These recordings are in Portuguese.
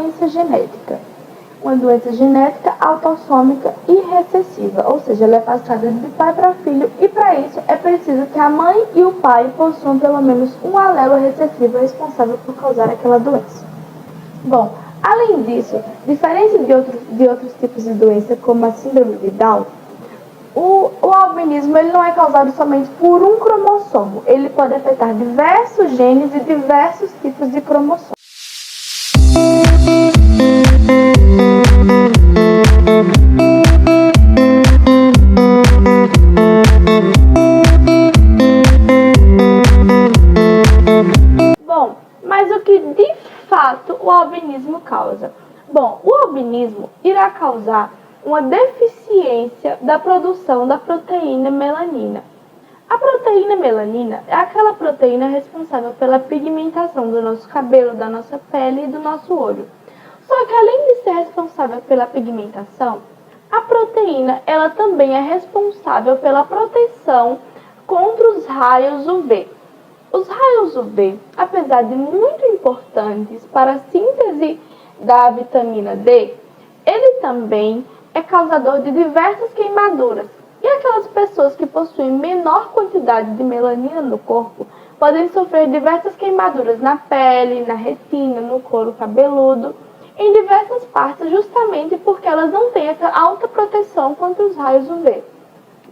doença genética. Uma doença genética autossômica e recessiva, ou seja, ela é passada de pai para filho, e para isso é preciso que a mãe e o pai possuam pelo menos um alelo recessivo responsável por causar aquela doença. Bom, além disso, diferente de outros tipos de doença, como a síndrome de Down, o albinismo ele não é causado somente por um cromossomo, ele pode afetar diversos genes e diversos tipos de cromossomos. Bom, mas o que de fato o albinismo causa? Bom, o albinismo irá causar uma deficiência da produção da proteína melanina. A proteína melanina é aquela proteína responsável pela pigmentação do nosso cabelo, da nossa pele e do nosso olho. Só que além de ser responsável pela pigmentação, a proteína ela também é responsável pela proteção contra os raios UV. Os raios UV, apesar de muito importantes para a síntese da vitamina D, ele também é causador de diversas queimaduras. E aquelas pessoas que possuem menor quantidade de melanina no corpo podem sofrer diversas queimaduras na pele, na retina, no couro cabeludo, em diversas partes, justamente porque elas não têm essa alta proteção contra os raios UV.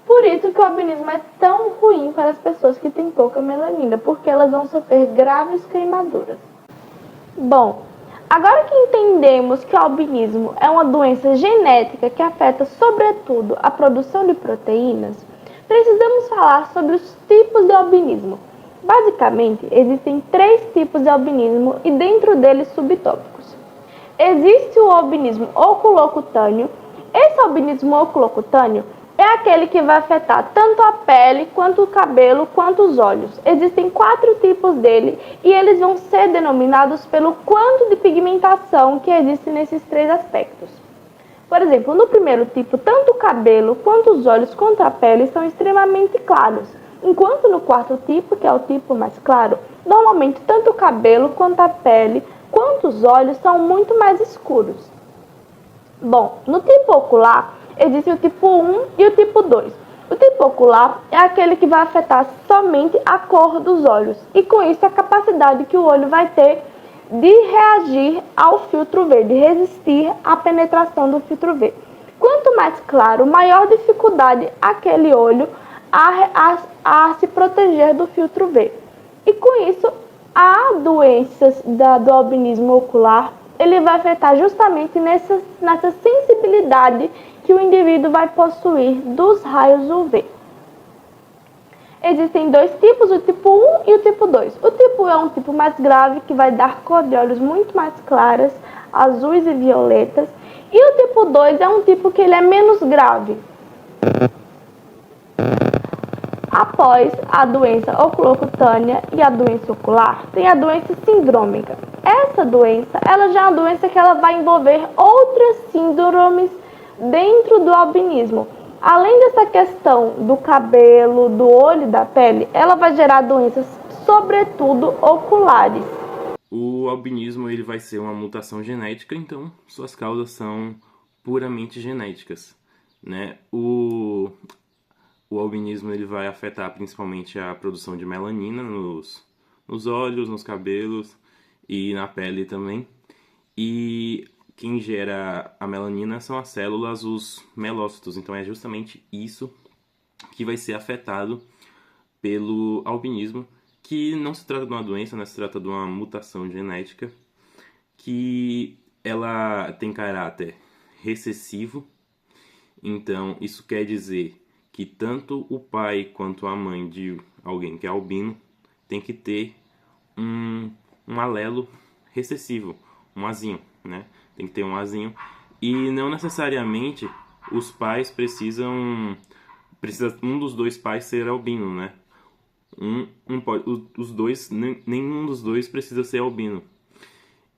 Por isso que o albinismo é tão ruim para as pessoas que têm pouca melanina, porque elas vão sofrer graves queimaduras. Bom, agora que entendemos que o albinismo é uma doença genética que afeta sobretudo a produção de proteínas, precisamos falar sobre os tipos de albinismo. Basicamente, existem 3 tipos de albinismo e dentro deles subtópicos. Existe o albinismo oculocutâneo. Esse albinismo oculocutâneo é aquele que vai afetar tanto a pele, quanto o cabelo, quanto os olhos. Existem 4 tipos dele e eles vão ser denominados pelo quanto de pigmentação que existe nesses 3 aspectos. Por exemplo, no primeiro tipo, tanto o cabelo, quanto os olhos, quanto a pele são extremamente claros. Enquanto no quarto tipo, que é o tipo mais claro, normalmente tanto o cabelo, quanto a pele, quanto os olhos são muito mais escuros. Bom, no tipo ocular, existe o tipo 1 e o tipo 2. O tipo ocular é aquele que vai afetar somente a cor dos olhos e com isso a capacidade que o olho vai ter de reagir ao filtro UV, de resistir à penetração do filtro UV. Quanto mais claro, maior dificuldade aquele olho a se proteger do filtro UV. E com isso, a doenças do albinismo ocular, ele vai afetar justamente nessa sensibilidade que o indivíduo vai possuir dos raios UV. Existem 2 tipos, o tipo 1 e o tipo 2. O tipo 1 é um tipo mais grave, que vai dar cor de olhos muito mais claras, azuis e violetas. E o tipo 2 é um tipo que ele é menos grave. Após a doença oculocutânea e a doença ocular, tem a doença sindrômica. Essa doença, ela já é uma doença que ela vai envolver outras síndromes dentro do albinismo. Além dessa questão do cabelo, do olho e da pele, ela vai gerar doenças, sobretudo oculares. O albinismo ele vai ser uma mutação genética, então suas causas são puramente genéticas, né? O albinismo ele vai afetar principalmente a produção de melanina nos olhos, nos cabelos e na pele também. E quem gera a melanina são as células, os melócitos. Então é justamente isso que vai ser afetado pelo albinismo, que não se trata de uma doença, né? Se trata de uma mutação genética que ela tem caráter recessivo. Então isso quer dizer que tanto o pai quanto a mãe de alguém que é albino tem que ter um alelo recessivo, um azinho, né? Tem que ter um azinho. E não necessariamente os pais precisa um dos 2 pais ser albino, né? Os dois, nenhum dos 2 precisa ser albino.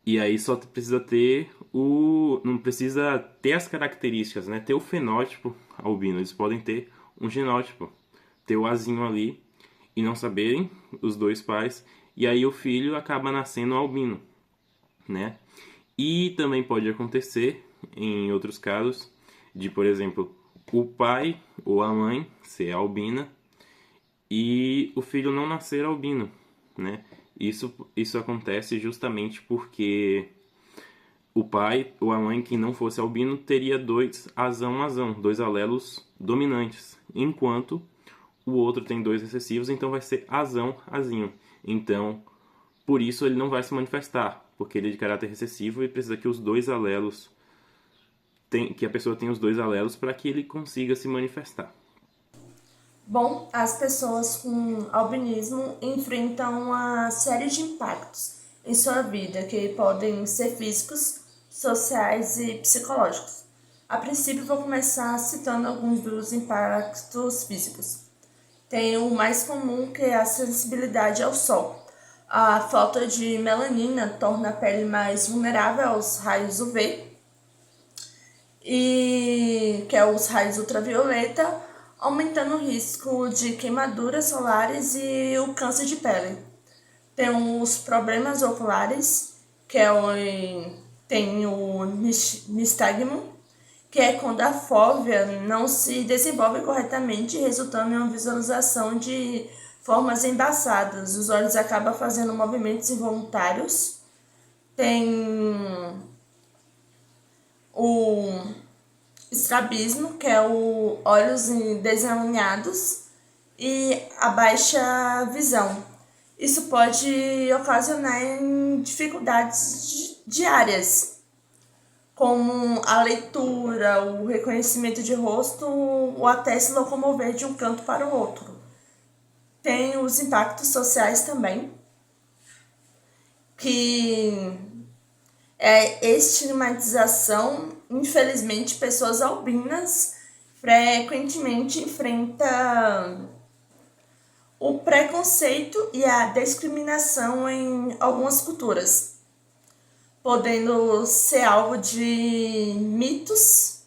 E aí só precisa ter não precisa ter as características, né? Ter o fenótipo albino. Eles podem ter um genótipo, ter o azinho ali e não saberem os 2 pais. E aí o filho acaba nascendo albino, né? E também pode acontecer, em outros casos, de, por exemplo, o pai ou a mãe ser albina e o filho não nascer albino, né? Isso acontece justamente porque o pai ou a mãe que não fosse albino teria dois azão-azão, dois alelos dominantes, enquanto o outro tem dois recessivos, então vai ser azão-azinho. Então, por isso ele não vai se manifestar, porque ele é de caráter recessivo e precisa que os dois alelos que a pessoa tenha os dois alelos para que ele consiga se manifestar. Bom, as pessoas com albinismo enfrentam uma série de impactos em sua vida, que podem ser físicos, sociais e psicológicos. A princípio, vou começar citando alguns dos impactos físicos. Tem o mais comum, que é a sensibilidade ao sol. A falta de melanina torna a pele mais vulnerável aos raios UV, que é os raios ultravioleta, aumentando o risco de queimaduras solares e o câncer de pele. Tem os problemas oculares, que tem o nistagmo, que é quando a fóvea não se desenvolve corretamente, resultando em uma visualização de formas embaçadas. Os olhos acabam fazendo movimentos involuntários. Tem o estrabismo, que é o olhos desalinhados e a baixa visão. Isso pode ocasionar dificuldades diárias, como a leitura, o reconhecimento de rosto ou até se locomover de um canto para o outro. Tem os impactos sociais também, que é estigmatização. Infelizmente, pessoas albinas frequentemente enfrentam o preconceito e a discriminação em algumas culturas, podendo ser alvo de mitos.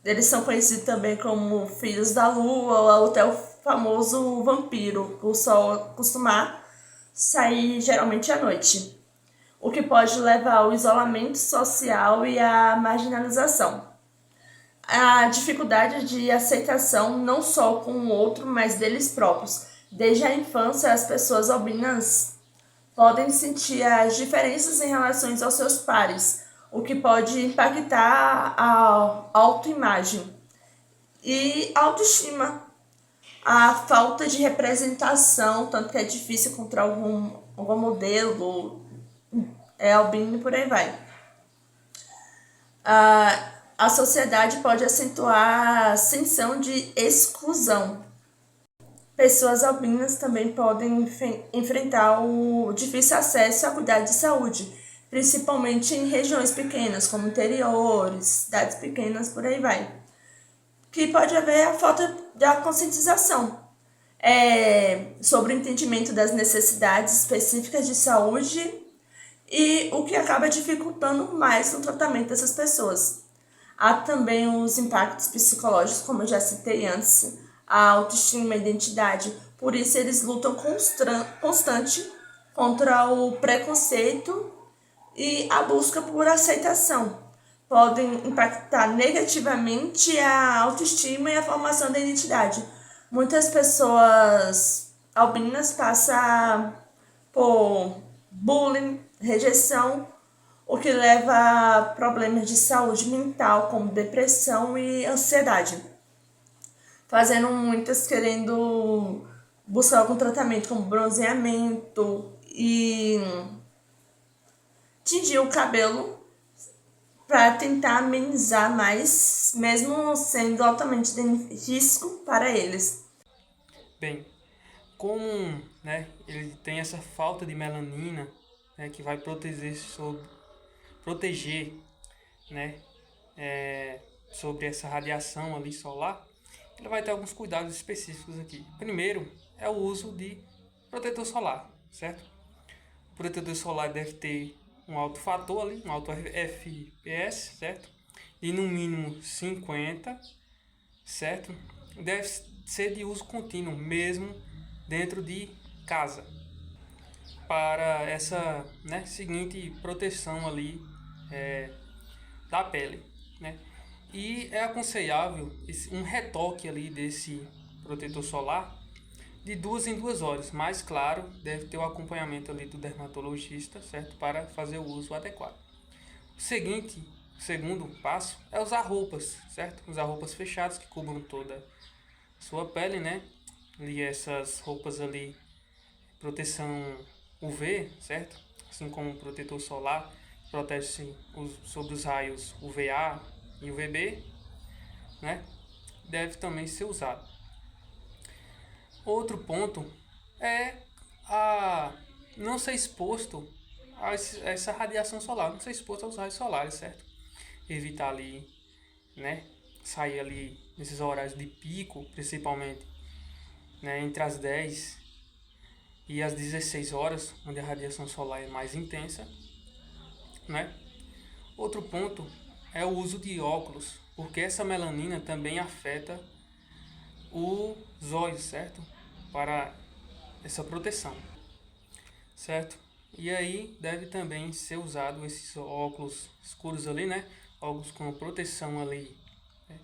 Eles são conhecidos também como filhos da lua ou até o famoso vampiro, por só costumar sair geralmente à noite, o que pode levar ao isolamento social e à marginalização. A dificuldade de aceitação não só com o outro, mas deles próprios. Desde a infância, as pessoas albinas podem sentir as diferenças em relação aos seus pares, o que pode impactar a autoimagem e autoestima. A falta de representação, tanto que é difícil encontrar algum modelo albino e por aí vai. A sociedade pode acentuar a sensação de exclusão. Pessoas albinas também podem enfrentar o difícil acesso a cuidados de saúde, principalmente em regiões pequenas, como interiores, cidades pequenas, por aí vai. Que pode haver a falta da conscientização sobre o entendimento das necessidades específicas de saúde e o que acaba dificultando mais o tratamento dessas pessoas. Há também os impactos psicológicos, como eu já citei antes, a autoestima e a identidade. Por isso, eles lutam constante contra o preconceito e a busca por aceitação. Podem impactar negativamente a autoestima e a formação da identidade. Muitas pessoas albinas passam por bullying, rejeição, o que leva a problemas de saúde mental, como depressão e ansiedade, fazendo muitas querendo buscar algum tratamento, como bronzeamento e tingir o cabelo para tentar amenizar mais, mesmo sendo altamente de risco para eles. Bem, como ele tem essa falta de melanina, que vai proteger sobre essa radiação ali solar, ele vai ter alguns cuidados específicos aqui. Primeiro é o uso de protetor solar, certo? O protetor solar deve ter um alto fator ali, um alto FPS, certo? E no mínimo 50, certo? Deve ser de uso contínuo, mesmo dentro de casa, para essa seguinte proteção ali da pele, né? E é aconselhável um retoque ali desse protetor solar de 2 em 2 horas, mas claro, deve ter o acompanhamento ali do dermatologista, certo? Para fazer o uso adequado. O segundo passo é usar roupas, certo? Usar roupas fechadas que cubram toda a sua pele, né? E essas roupas ali, proteção UV, certo? Assim como o protetor solar, protege sobre os raios UVA e UVB, né? Deve também ser usado. Outro ponto é não ser exposto a essa radiação solar, não ser exposto aos raios solares, certo? Evitar ali, né? Sair ali nesses horários de pico, principalmente, né? Entre as 10 e as 16 horas, onde a radiação solar é mais intensa, né? Outro ponto é o uso de óculos, porque essa melanina também afeta os olhos, certo? Para essa proteção, certo? E aí deve também ser usado esses óculos escuros ali, né? Óculos com proteção ali, né?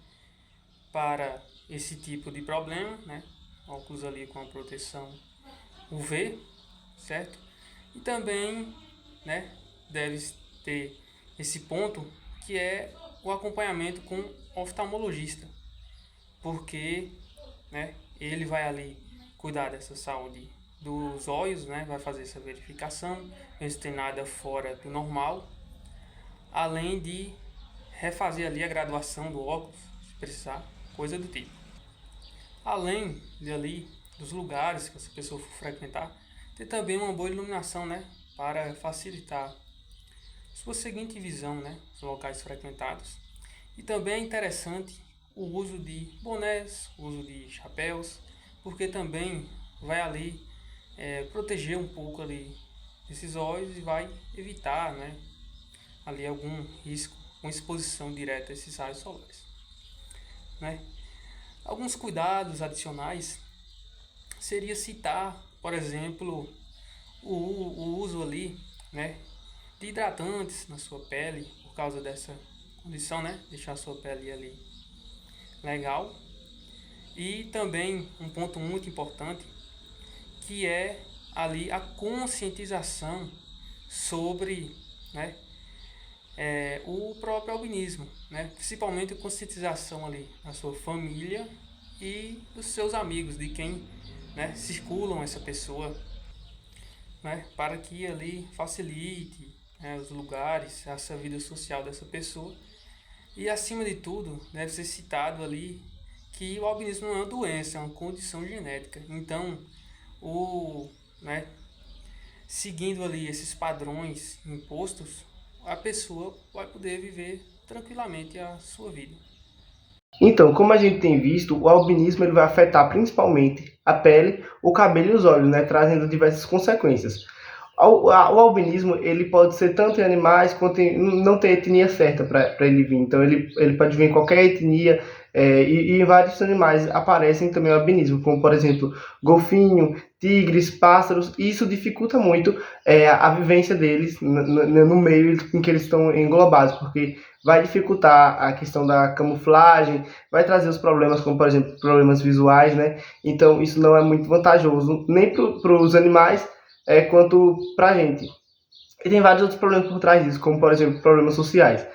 Para esse tipo de problema, né? Óculos ali com a proteção UV, certo? E também, né, deve ter esse ponto que é o acompanhamento com oftalmologista, porque, né, ele vai ali cuidar dessa saúde dos olhos, né, vai fazer essa verificação, ver se tem nada fora do normal, além de refazer ali a graduação do óculos, se precisar, coisa do tipo. Além de ali dos lugares que essa pessoa for frequentar, ter também uma boa iluminação, né, para facilitar sua seguinte visão, né, os locais frequentados. E também é interessante o uso de bonés, o uso de chapéus, porque também vai ali proteger um pouco ali esses olhos e vai evitar, né, ali algum risco com exposição direta a esses raios solares, né? Alguns cuidados adicionais seria citar, por exemplo, o uso ali, né, de hidratantes na sua pele, por causa dessa condição, né, deixar a sua pele ali legal. E também um ponto muito importante, que é ali a conscientização sobre, né, o próprio albinismo, né, principalmente a conscientização ali na sua família e dos seus amigos, de quem, né, circulam essa pessoa, né, para que ali facilite, né, os lugares, essa vida social dessa pessoa. E acima de tudo, deve ser citado ali que o albinismo não é uma doença, é uma condição genética. Então, né, seguindo ali esses padrões impostos, a pessoa vai poder viver tranquilamente a sua vida. Então, como a gente tem visto, o albinismo ele vai afetar principalmente a pele, o cabelo e os olhos, né, trazendo diversas consequências. O albinismo ele pode ser tanto em animais quanto não tem etnia certa para ele vir. Então, ele pode vir em qualquer etnia, e em vários animais aparecem também o albinismo, como, por exemplo, golfinho, tigres, pássaros, e isso dificulta muito a vivência deles no meio em que eles estão englobados, porque vai dificultar a questão da camuflagem, vai trazer os problemas como, por exemplo, problemas visuais, né? Então, isso não é muito vantajoso, nem para os animais, quanto para a gente. E tem vários outros problemas por trás disso, como, por exemplo, problemas sociais.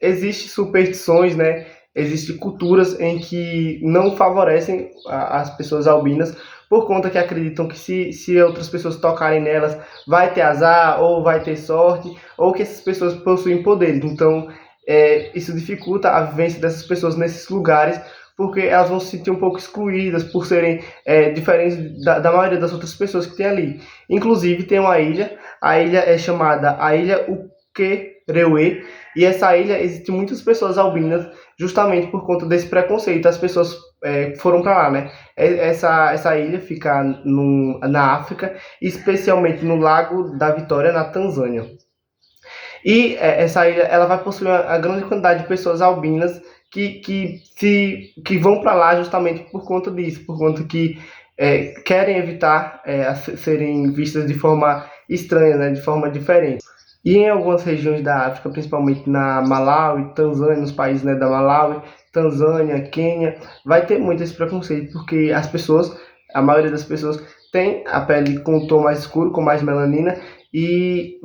Existem superstições, né? Existem culturas em que não favorecem as pessoas albinas, por conta que acreditam que se outras pessoas tocarem nelas, vai ter azar, ou vai ter sorte, ou que essas pessoas possuem poderes. Então, isso dificulta a vivência dessas pessoas nesses lugares, porque elas vão se sentir um pouco excluídas por serem diferentes da maioria das outras pessoas que tem ali. Inclusive, tem uma ilha, a ilha é chamada a Ilha Ukerewe, e essa ilha existem muitas pessoas albinas, justamente por conta desse preconceito. As pessoas foram para lá, né? Essa ilha fica na África, especialmente no Lago da Vitória, na Tanzânia. E essa ilha ela vai possuir a grande quantidade de pessoas albinas que vão para lá justamente por conta disso, por conta que querem evitar serem vistas de forma estranha, né, de forma diferente. E em algumas regiões da África, principalmente na Malawi, Tanzânia, nos países, né, da Malawi, Tanzânia, Quênia, vai ter muito esse preconceito, porque a maioria das pessoas tem a pele com um tom mais escuro, com mais melanina, e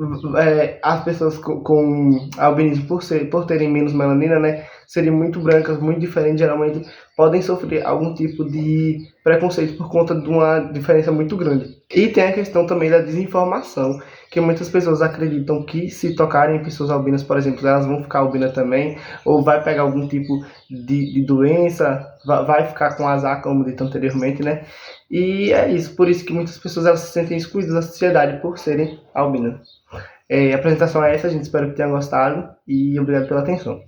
as pessoas com albinismo, por terem menos melanina, né, serem muito brancas, muito diferentes, geralmente podem sofrer algum tipo de preconceito por conta de uma diferença muito grande. E tem a questão também da desinformação, que muitas pessoas acreditam que se tocarem em pessoas albinas, por exemplo, elas vão ficar albinas também, ou vai pegar algum tipo de doença, vai ficar com azar, como dito anteriormente, né? E é isso, por isso que muitas pessoas elas se sentem excluídas da sociedade por serem albinas. A apresentação é essa, gente, espero que tenha gostado e obrigado pela atenção.